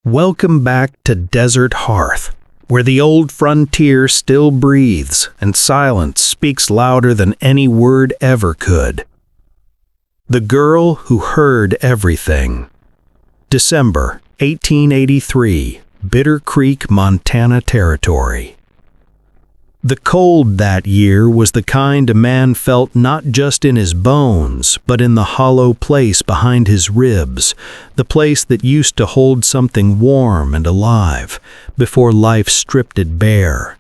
Welcome back to Desertheart, where the old frontier still breathes and silence speaks louder than any word ever could. The Girl Who Heard Everything. December 1883, Bitter Creek, Montana Territory. The cold that year was the kind a man felt not just in his bones, but in the hollow place behind his ribs, the place that used to hold something warm and alive, before life stripped it bare.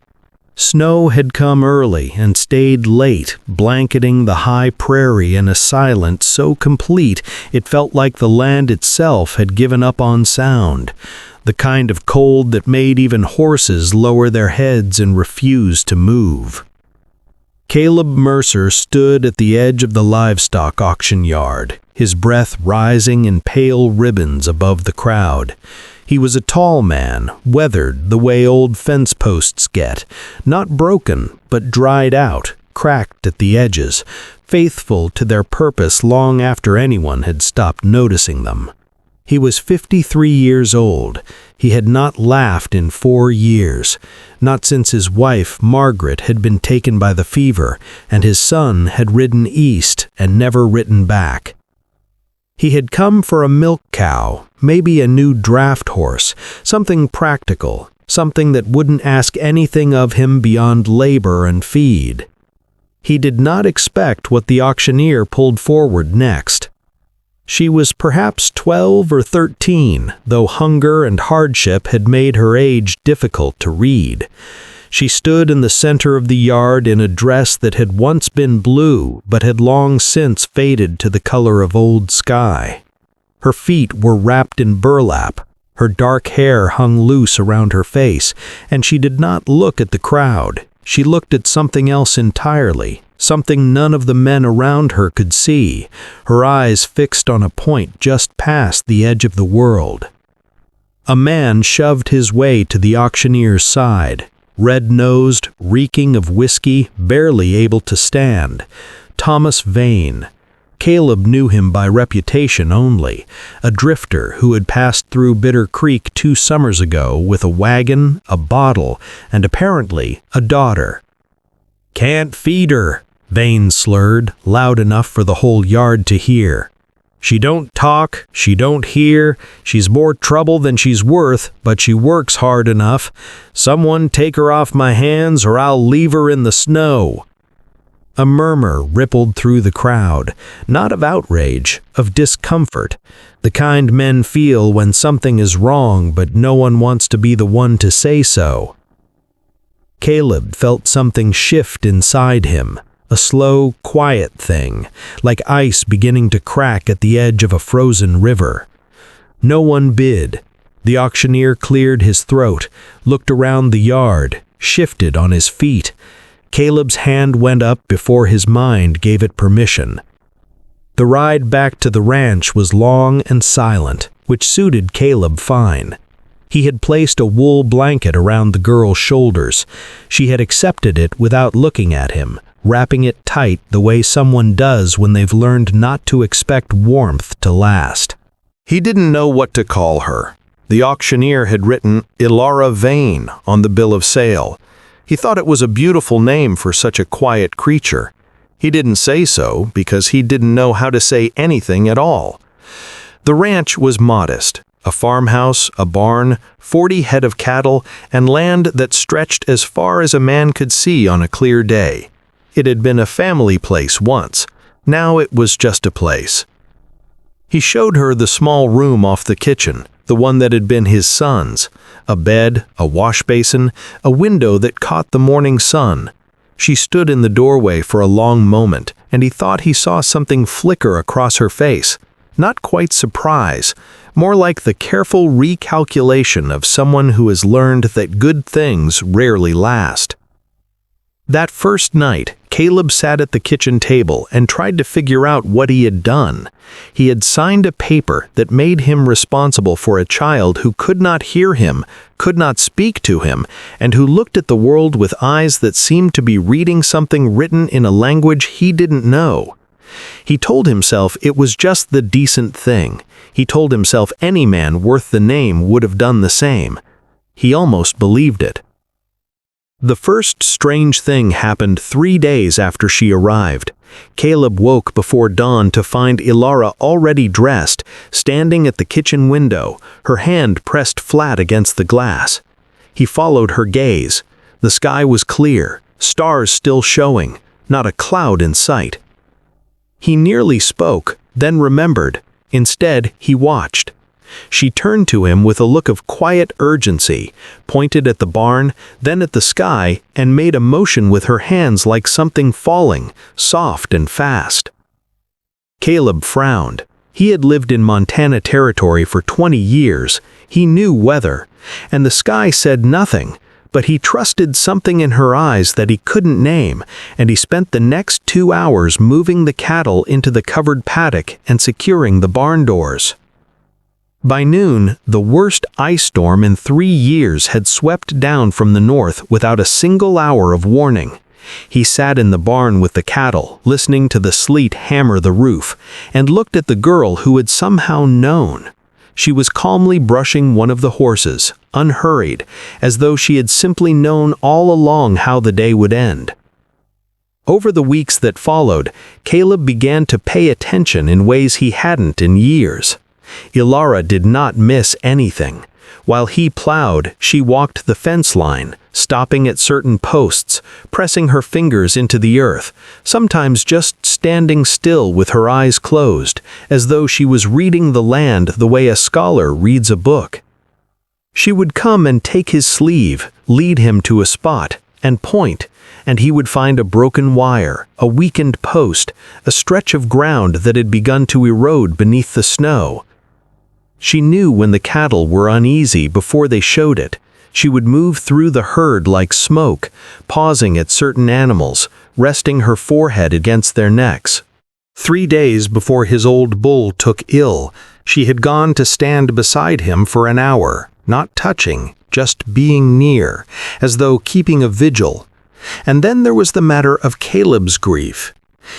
Snow had come early and stayed late, blanketing the high prairie in a silence so complete it felt like the land itself had given up on sound. The kind of cold that made even horses lower their heads and refuse to move. Caleb Mercer stood at the edge of the livestock auction yard, his breath rising in pale ribbons above the crowd. He was a tall man, weathered the way old fence posts get, not broken, but dried out, cracked at the edges, faithful to their purpose long after anyone had stopped noticing them. He was 53 years old. He had not laughed in 4 years, not since his wife, Margaret, had been taken by the fever, and his son had ridden east and never ridden back. He had come for a milk cow, maybe a new draft horse, something practical, something that wouldn't ask anything of him beyond labor and feed. He did not expect what the auctioneer pulled forward next. She was perhaps 12 or 13, though hunger and hardship had made her age difficult to read. She stood in the center of the yard in a dress that had once been blue, but had long since faded to the color of old sky. Her feet were wrapped in burlap, her dark hair hung loose around her face, and she did not look at the crowd. She looked at something else entirely. Something none of the men around her could see, her eyes fixed on a point just past the edge of the world. A man shoved his way to the auctioneer's side, red-nosed, reeking of whiskey, barely able to stand. Thomas Vane. Caleb knew him by reputation only, a drifter who had passed through Bitter Creek 2 summers ago with a wagon, a bottle, and apparently a daughter. "Can't feed her," Vane slurred, loud enough for the whole yard to hear. "She don't talk, she don't hear, she's more trouble than she's worth, but she works hard enough. Someone take her off my hands or I'll leave her in the snow." A murmur rippled through the crowd, not of outrage, of discomfort, the kind men feel when something is wrong but no one wants to be the one to say so. Caleb felt something shift inside him, a slow, quiet thing, like ice beginning to crack at the edge of a frozen river. No one bid. The auctioneer cleared his throat, looked around the yard, shifted on his feet. Caleb's hand went up before his mind gave it permission. The ride back to the ranch was long and silent, which suited Caleb fine. He had placed a wool blanket around the girl's shoulders. She had accepted it without looking at him, wrapping it tight the way someone does when they've learned not to expect warmth to last. He didn't know what to call her. The auctioneer had written Ilara Vane on the bill of sale. He thought it was a beautiful name for such a quiet creature. He didn't say so because he didn't know how to say anything at all. The ranch was modest. A farmhouse, a barn, 40 head of cattle, and land that stretched as far as a man could see on a clear day. It had been a family place once. Now it was just a place. He showed her the small room off the kitchen, the one that had been his son's. A bed, a wash basin, a window that caught the morning sun. She stood in the doorway for a long moment, and he thought he saw something flicker across her face. Not quite surprise, more like the careful recalculation of someone who has learned that good things rarely last. That first night, Caleb sat at the kitchen table and tried to figure out what he had done. He had signed a paper that made him responsible for a child who could not hear him, could not speak to him, and who looked at the world with eyes that seemed to be reading something written in a language he didn't know. He told himself it was just the decent thing. He told himself any man worth the name would have done the same. He almost believed it. The first strange thing happened 3 days after she arrived. Caleb woke before dawn to find Ilara already dressed, standing at the kitchen window, her hand pressed flat against the glass. He followed her gaze. The sky was clear, stars still showing, not a cloud in sight. He nearly spoke, then remembered. Instead, he watched. She turned to him with a look of quiet urgency, pointed at the barn, then at the sky, and made a motion with her hands like something falling, soft and fast. Caleb frowned. He had lived in Montana Territory for 20 years. He knew weather, and the sky said nothing, but he trusted something in her eyes that he couldn't name, and he spent the next 2 hours moving the cattle into the covered paddock and securing the barn doors. By noon, the worst ice storm in 3 years had swept down from the north without a single hour of warning. He sat in the barn with the cattle, listening to the sleet hammer the roof, and looked at the girl who had somehow known. She was calmly brushing one of the horses, unhurried, as though she had simply known all along how the day would end. Over the weeks that followed, Caleb began to pay attention in ways he hadn't in years. Ilara did not miss anything. While he plowed, she walked the fence line, stopping at certain posts, pressing her fingers into the earth, sometimes just standing still with her eyes closed, as though she was reading the land the way a scholar reads a book. She would come and take his sleeve, lead him to a spot, and point, and he would find a broken wire, a weakened post, a stretch of ground that had begun to erode beneath the snow. She knew when the cattle were uneasy before they showed it. She would move through the herd like smoke, pausing at certain animals, resting her forehead against their necks. 3 days before his old bull took ill, she had gone to stand beside him for an hour, not touching, just being near, as though keeping a vigil. And then there was the matter of Caleb's grief.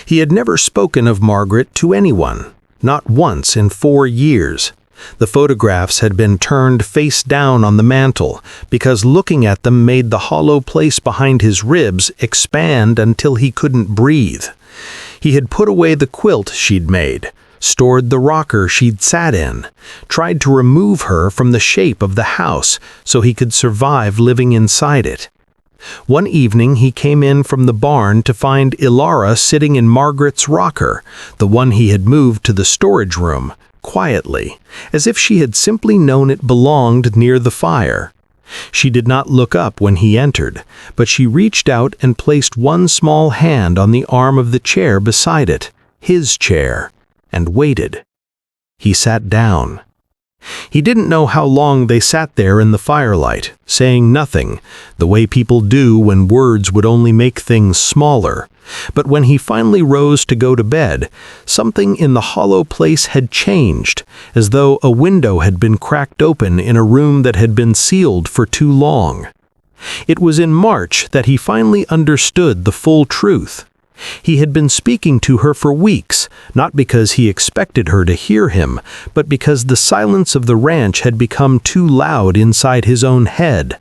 He had never spoken of Margaret to anyone, not once in 4 years. The photographs had been turned face down on the mantel, because looking at them made the hollow place behind his ribs expand until he couldn't breathe. He had put away the quilt she'd made, stored the rocker she'd sat in, tried to remove her from the shape of the house so he could survive living inside it. One evening he came in from the barn to find Ilara sitting in Margaret's rocker, the one he had moved to the storage room, quietly, as if she had simply known it belonged near the fire. She did not look up when he entered, but she reached out and placed one small hand on the arm of the chair beside it, his chair, and waited. He sat down. He didn't know how long they sat there in the firelight, saying nothing, the way people do when words would only make things smaller. But when he finally rose to go to bed, something in the hollow place had changed, as though a window had been cracked open in a room that had been sealed for too long. It was in March that he finally understood the full truth. He had been speaking to her for weeks, not because he expected her to hear him, but because the silence of the ranch had become too loud inside his own head.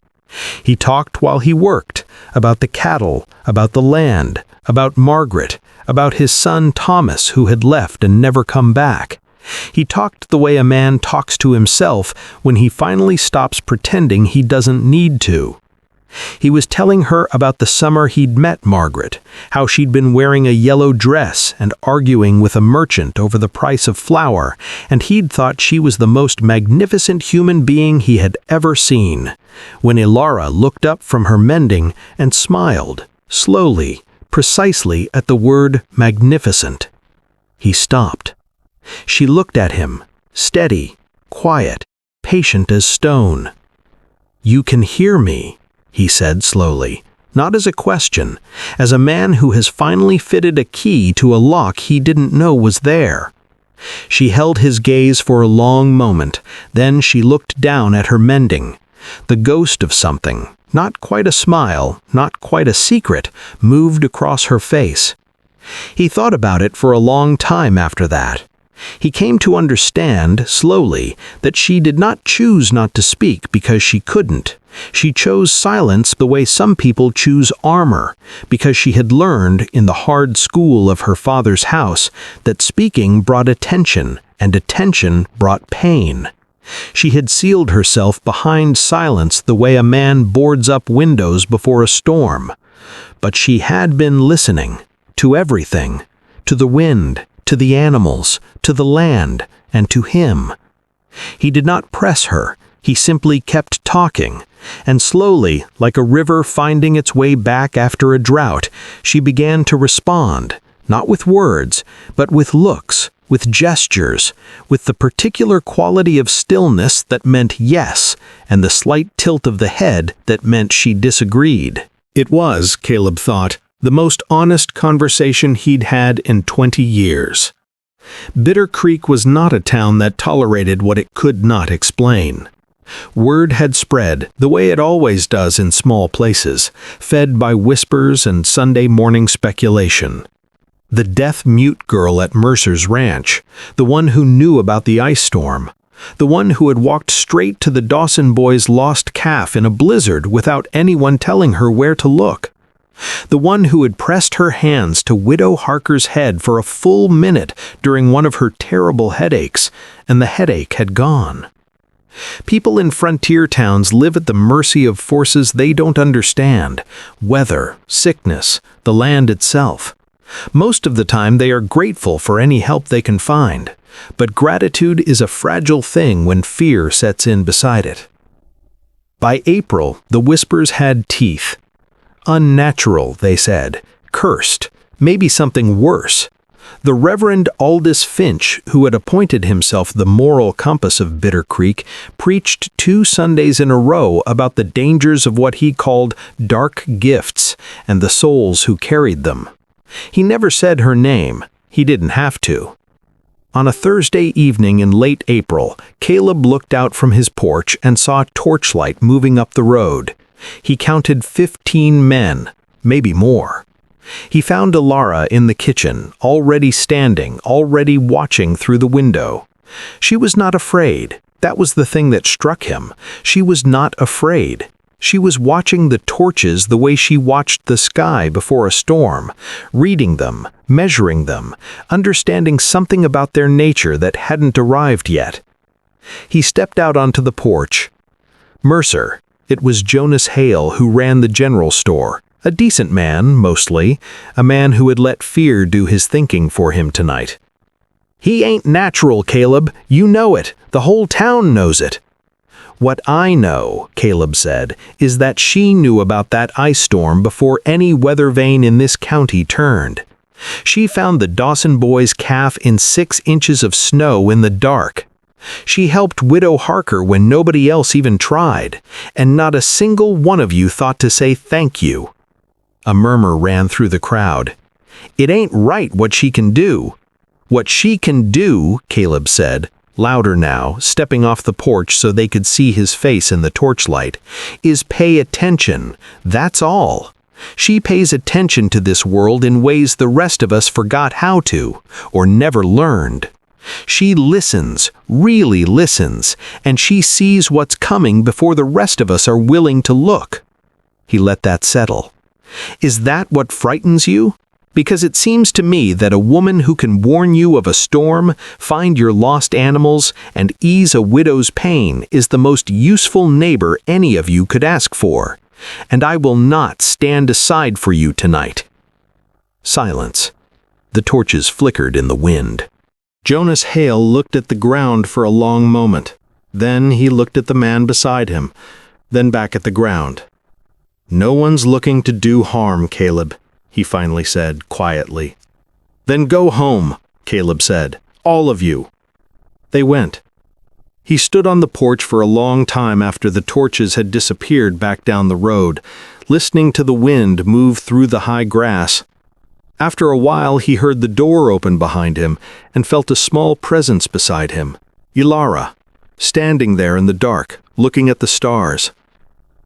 He talked while he worked, about the cattle, about the land, about Margaret, about his son Thomas who had left and never come back. He talked the way a man talks to himself when he finally stops pretending he doesn't need to. He was telling her about the summer he'd met Margaret, how she'd been wearing a yellow dress and arguing with a merchant over the price of flour, and he'd thought she was the most magnificent human being he had ever seen. When Ilara looked up from her mending and smiled, slowly, precisely at the word magnificent. He stopped. She looked at him, steady, quiet, patient as stone. "You can hear me," he said slowly, not as a question, as a man who has finally fitted a key to a lock he didn't know was there. She held his gaze for a long moment, then she looked down at her mending. The ghost of something, not quite a smile, not quite a secret, moved across her face. He thought about it for a long time after that. He came to understand, slowly, that she did not choose not to speak because she couldn't. She chose silence the way some people choose armor, because she had learned, in the hard school of her father's house, that speaking brought attention, and attention brought pain. She had sealed herself behind silence the way a man boards up windows before a storm. But she had been listening, to everything, to the wind, to the animals, to the land, and to him. He did not press her, he simply kept talking, and slowly, like a river finding its way back after a drought, she began to respond, not with words, but with looks, with gestures, with the particular quality of stillness that meant yes, and the slight tilt of the head that meant she disagreed. It was, Caleb thought, the most honest conversation he'd had in 20 years. Bitter Creek was not a town that tolerated what it could not explain. Word had spread, the way it always does in small places, fed by whispers and Sunday morning speculation. The deaf-mute girl at Mercer's ranch, the one who knew about the ice storm, the one who had walked straight to the Dawson boys' lost calf in a blizzard without anyone telling her where to look. The one who had pressed her hands to Widow Harker's head for a full minute during one of her terrible headaches, and the headache had gone. People in frontier towns live at the mercy of forces they don't understand: weather, sickness, the land itself. Most of the time they are grateful for any help they can find, but gratitude is a fragile thing when fear sets in beside it. By April, the whispers had teeth. Unnatural, they said, cursed, maybe something worse. The Reverend Aldous Finch, who had appointed himself the moral compass of Bitter Creek, preached 2 Sundays in a row about the dangers of what he called dark gifts and the souls who carried them. He never said her name. He didn't have to. On a Thursday evening in late April, Caleb looked out from his porch and saw a torchlight moving up the road. He counted 15 men, maybe more. He found Ilara in the kitchen, already standing, already watching through the window. She was not afraid. That was the thing that struck him. She was not afraid. She was watching the torches the way she watched the sky before a storm, reading them, measuring them, understanding something about their nature that hadn't arrived yet. He stepped out onto the porch. Mercer. It was Jonas Hale who ran the general store, a decent man, mostly, a man who had let fear do his thinking for him tonight. "He ain't natural, Caleb. You know it. The whole town knows it." "What I know," Caleb said, "is that she knew about that ice storm before any weather vane in this county turned. She found the Dawson boys' calf in 6 inches of snow in the dark. She helped Widow Harker when nobody else even tried, and not a single one of you thought to say thank you." A murmur ran through the crowd. "It ain't right what she can do." "What she can do," Caleb said, louder now, stepping off the porch so they could see his face in the torchlight, "is pay attention. That's all. She pays attention to this world in ways the rest of us forgot how to, or never learned. She listens, really listens, and she sees what's coming before the rest of us are willing to look." He let that settle. "Is that what frightens you? Because it seems to me that a woman who can warn you of a storm, find your lost animals, and ease a widow's pain is the most useful neighbor any of you could ask for, and I will not stand aside for you tonight." Silence. The torches flickered in the wind. Jonas Hale looked at the ground for a long moment. Then he looked at the man beside him, then back at the ground. "No one's looking to do harm, Caleb," he finally said, quietly. "Then go home," Caleb said. "All of you." They went. He stood on the porch for a long time after the torches had disappeared back down the road, listening to the wind move through the high grass. After a while he heard the door open behind him and felt a small presence beside him, Ilara, standing there in the dark, looking at the stars.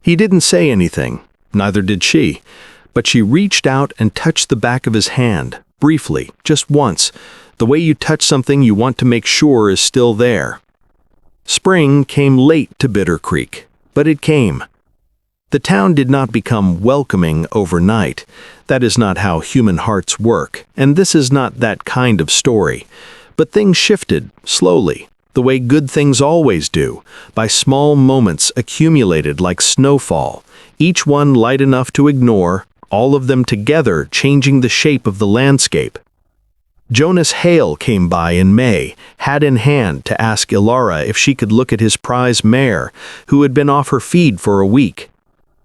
He didn't say anything, neither did she, but she reached out and touched the back of his hand, briefly, just once, the way you touch something you want to make sure is still there. Spring came late to Bitter Creek, but it came. The town did not become welcoming overnight. That is not how human hearts work, and this is not that kind of story. But things shifted, slowly, the way good things always do, by small moments accumulated like snowfall, each one light enough to ignore, all of them together changing the shape of the landscape. Jonas Hale came by in May, hat in hand, to ask Ilara if she could look at his prize mare, who had been off her feed for a week.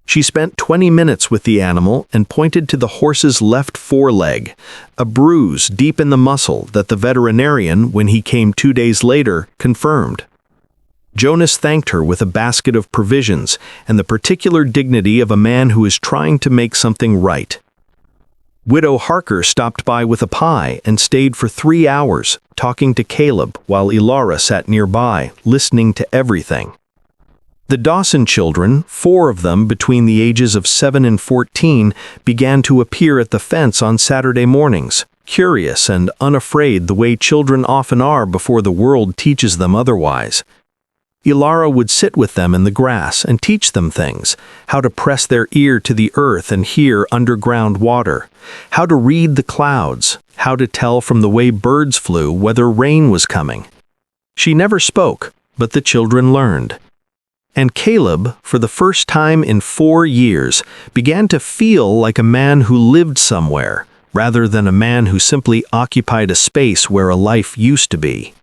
She spent 20 minutes with the animal and pointed to the horse's left foreleg, a bruise deep in the muscle that the veterinarian, when he came 2 days later, confirmed. Jonas thanked her with a basket of provisions and the particular dignity of a man who is trying to make something right. Widow Harker stopped by with a pie and stayed for 3 hours, talking to Caleb while Ilara sat nearby, listening to everything. The Dawson children, 4 of them between the ages of 7 and 14, began to appear at the fence on Saturday mornings, curious and unafraid the way children often are before the world teaches them otherwise. Ilara would sit with them in the grass and teach them things, how to press their ear to the earth and hear underground water, how to read the clouds, how to tell from the way birds flew whether rain was coming. She never spoke, but the children learned. And Caleb, for the first time in 4 years, began to feel like a man who lived somewhere, rather than a man who simply occupied a space where a life used to be.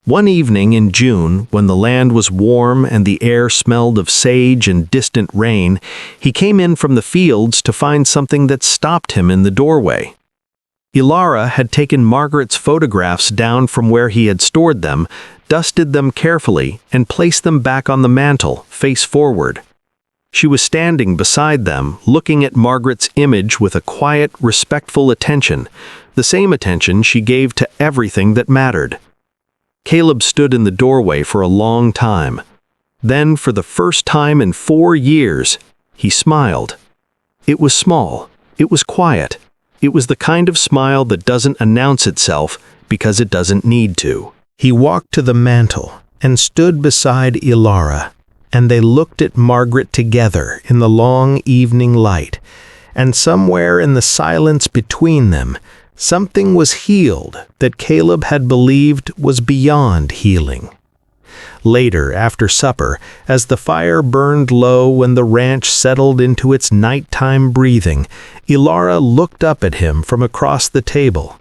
One evening in June, when the land was warm and the air smelled of sage and distant rain, he came in from the fields to find something that stopped him in the doorway. Ilara had taken Margaret's photographs down from where he had stored them, dusted them carefully, and placed them back on the mantel, face forward. She was standing beside them, looking at Margaret's image with a quiet, respectful attention, the same attention she gave to everything that mattered. Caleb stood in the doorway for a long time. Then, for the first time in 4 years, he smiled. It was small. It was quiet. It was the kind of smile that doesn't announce itself because it doesn't need to. He walked to the mantel and stood beside Ilara, and they looked at Margaret together in the long evening light, and somewhere in the silence between them, something was healed that Caleb had believed was beyond healing. Later, after supper, as the fire burned low and the ranch settled into its nighttime breathing, Ilara looked up at him from across the table.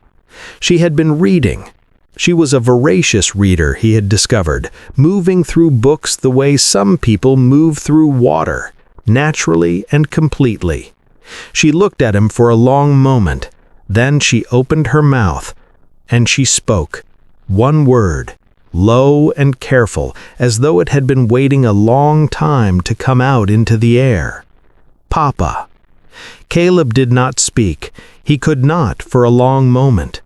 She had been reading. She was a voracious reader, he had discovered, moving through books the way some people move through water, naturally and completely. She looked at him for a long moment. Then she opened her mouth, and she spoke. One word, low and careful, as though it had been waiting a long time to come out into the air. Papa. Caleb did not speak. He could not for a long moment.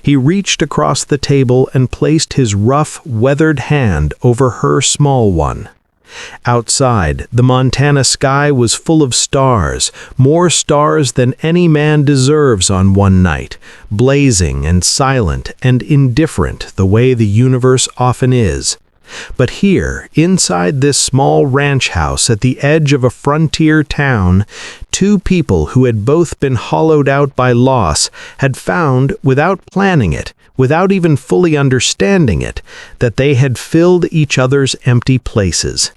He reached across the table and placed his rough, weathered hand over her small one. Outside, the Montana sky was full of stars, more stars than any man deserves on one night, blazing and silent and indifferent the way the universe often is. But here, inside this small ranch house at the edge of a frontier town, 2 people who had both been hollowed out by loss had found, without planning it, without even fully understanding it, that they had filled each other's empty places.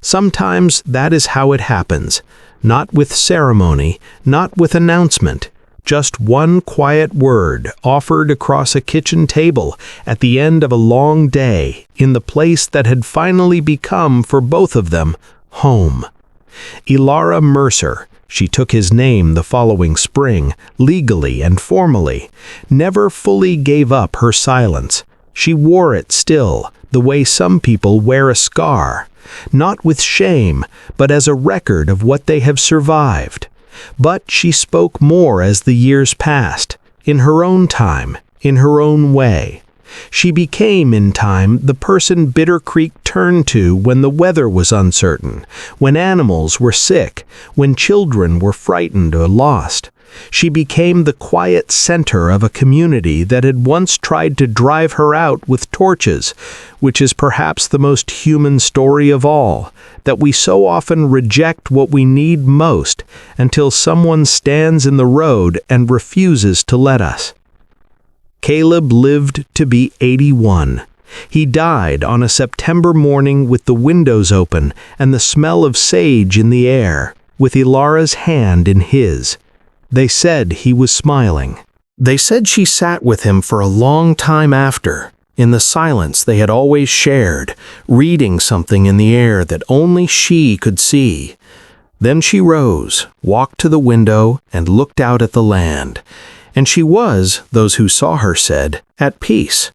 Sometimes that is how it happens, not with ceremony, not with announcement, just one quiet word offered across a kitchen table at the end of a long day in the place that had finally become, for both of them, home. Ilara Mercer, she took his name the following spring, legally and formally, never fully gave up her silence. She wore it still, the way some people wear a scar, not with shame, but as a record of what they have survived. But she spoke more as the years passed, in her own time, in her own way. She became, in time, the person Bitter Creek turned to when the weather was uncertain, when animals were sick, when children were frightened or lost. She became the quiet center of a community that had once tried to drive her out with torches, which is perhaps the most human story of all, that we so often reject what we need most until someone stands in the road and refuses to let us. Caleb lived to be 81. He died on a September morning with the windows open and the smell of sage in the air, with Ilara's hand in his. They said he was smiling. They said she sat with him for a long time after, in the silence they had always shared, reading something in the air that only she could see. Then she rose, walked to the window, and looked out at the land. And she was, those who saw her said, at peace.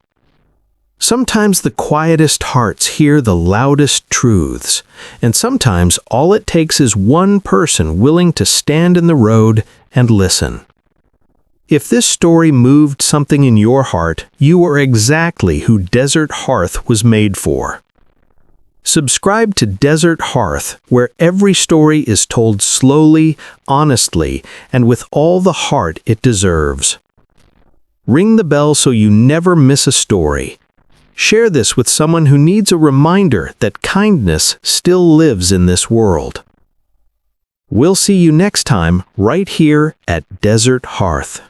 Sometimes the quietest hearts hear the loudest truths, and sometimes all it takes is one person willing to stand in the road and listen. If this story moved something in your heart, you are exactly who Desert Hearth was made for. Subscribe to Desert Hearth, where every story is told slowly, honestly, and with all the heart it deserves. Ring the bell so you never miss a story. Share this with someone who needs a reminder that kindness still lives in this world. We'll see you next time right here at Desert Hearth.